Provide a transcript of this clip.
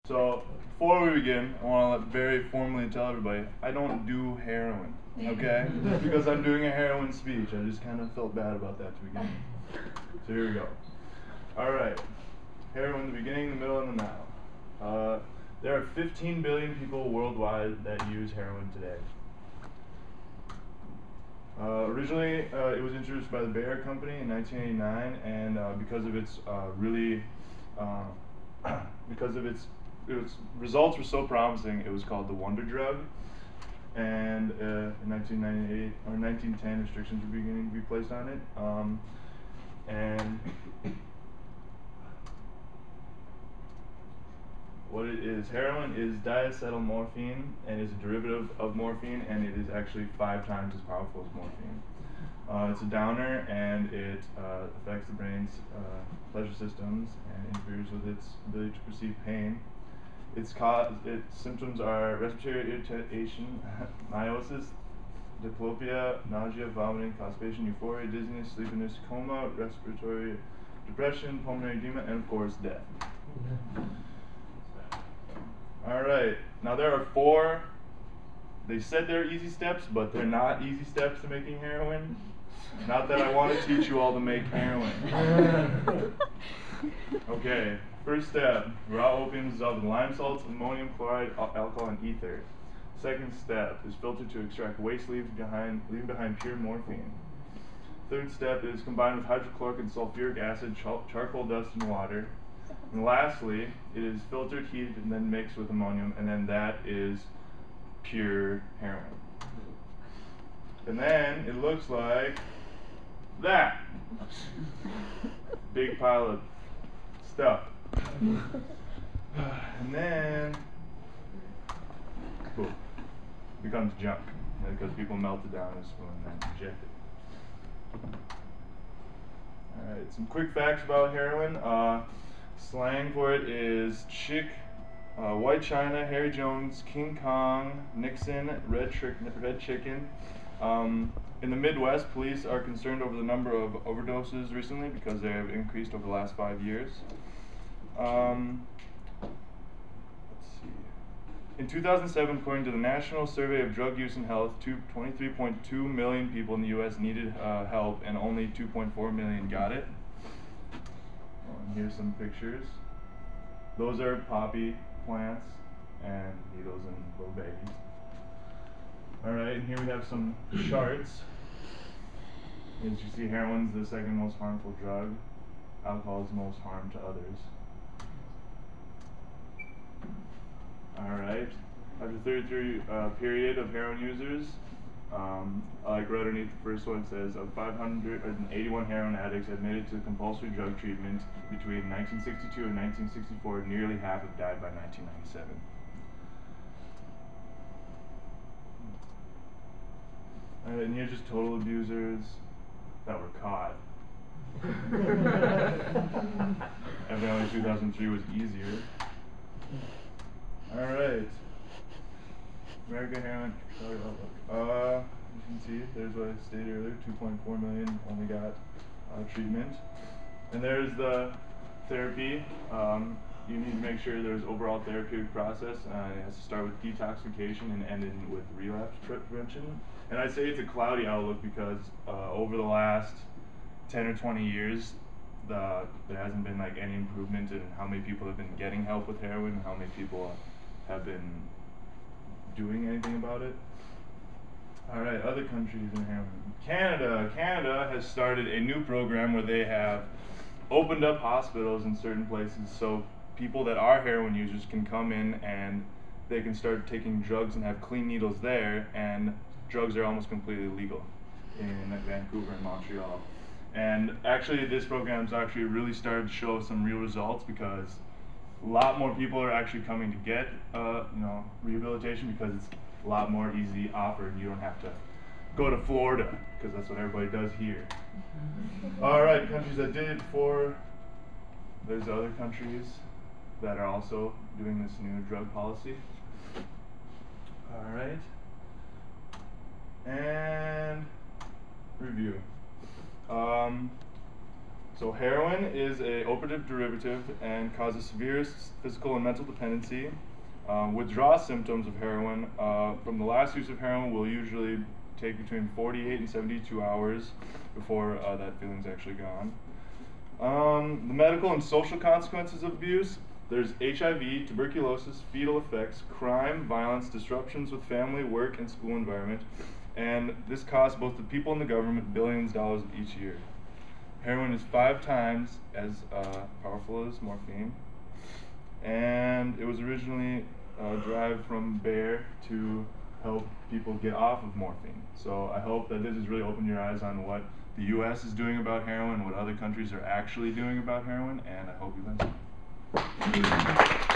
So, before we begin, I want to very formally tell everybody, I don't do heroin, okay? Because I'm doing a heroin speech. I just kind of felt bad about that to begin with. So here we go. Alright, heroin, the beginning, the middle, and the now. There are 15 billion people worldwide that use heroin today. Originally, it was introduced by the Bayer Company in 1989, and because of its its results were so promising, it was called the wonder drug. And in 1998 or 1910, restrictions were beginning to be placed on it. And what it is, heroin is diacetylmorphine and is a derivative of morphine, and it is actually 5 times as powerful as morphine. It's a downer, and it affects the brain's pleasure systems and interferes with its ability to perceive pain. Its symptoms are respiratory irritation, meiosis, diplopia, nausea, vomiting, constipation, euphoria, dizziness, sleepiness, coma, respiratory depression, pulmonary edema, and of course death. Alright, now there are 4, they said they're easy steps, but they're not easy steps to making heroin. Not that I want to teach you all to make heroin. Okay, first step, raw opium dissolved in lime salts, ammonium chloride, alcohol, and ether. Second step is filtered to extract waste, leaving behind pure morphine. Third step is combined with hydrochloric and sulfuric acid, charcoal dust, and water. And lastly, it is filtered, heated, and then mixed with ammonium, and then that is pure heroin. And then it looks like that. Big pile of stuff. And then, boom, becomes junk, because people melt it down in a spoon and then inject it. Alright, some quick facts about heroin. Slang for it is chick, white china, Harry Jones, King Kong, Nixon, red chicken. In the Midwest, police are concerned over the number of overdoses recently because they have increased over the last 5 years. Let's see. In 2007, according to the National Survey of Drug Use and Health, 23.2 million people in the U.S. needed help, and only 2.4 million got it. And here's some pictures. Those are poppy plants and needles and little babies. Alright, and here we have some charts. As you see, heroin's the second most harmful drug. Alcohol is the most harm to others. Alright, after 33 period of heroin users, like right underneath the first one, it says of 581 heroin addicts admitted to compulsory drug treatment between 1962 and 1964, nearly half have died by 1997. Alright, and here's just total abusers that were caught. Evidently 2003 was easier. Alright. American heroin outlook. You can see, there's what I stated earlier, 2.4 million only got treatment. And there's the therapy. You need to make sure there's overall therapeutic process. It has to start with detoxification and end in with relapse prevention. And I'd say it's a cloudy outlook because over the last 10 or 20 years, there hasn't been like any improvement in how many people have been getting help with heroin, how many people have been doing anything about it. Alright, other countries in heroin. Canada has started a new program where they have opened up hospitals in certain places so people that are heroin users can come in and they can start taking drugs and have clean needles there, and drugs are almost completely legal in Vancouver and Montreal. And actually this program's actually really started to show some real results because a lot more people are actually coming to get rehabilitation because it's a lot more easy offered. You don't have to go to Florida because that's what everybody does here. Alright, countries that did it before, there's other countries that are also doing this new drug policy. Alright. And review. So heroin is a opioid derivative and causes severe physical and mental dependency. Withdrawal symptoms of heroin from the last use of heroin will usually take between 48 and 72 hours before that feeling's actually gone. The medical and social consequences of abuse: there's HIV, tuberculosis, fetal effects, crime, violence, disruptions with family, work, and school environment, and this costs both the people and the government billions of dollars each year. Heroin is 5 times as powerful as morphine, and it was originally derived from Bayer to help people get off of morphine. So I hope that this has really opened your eyes on what the U.S. is doing about heroin, what other countries are actually doing about heroin, and I hope you learn something.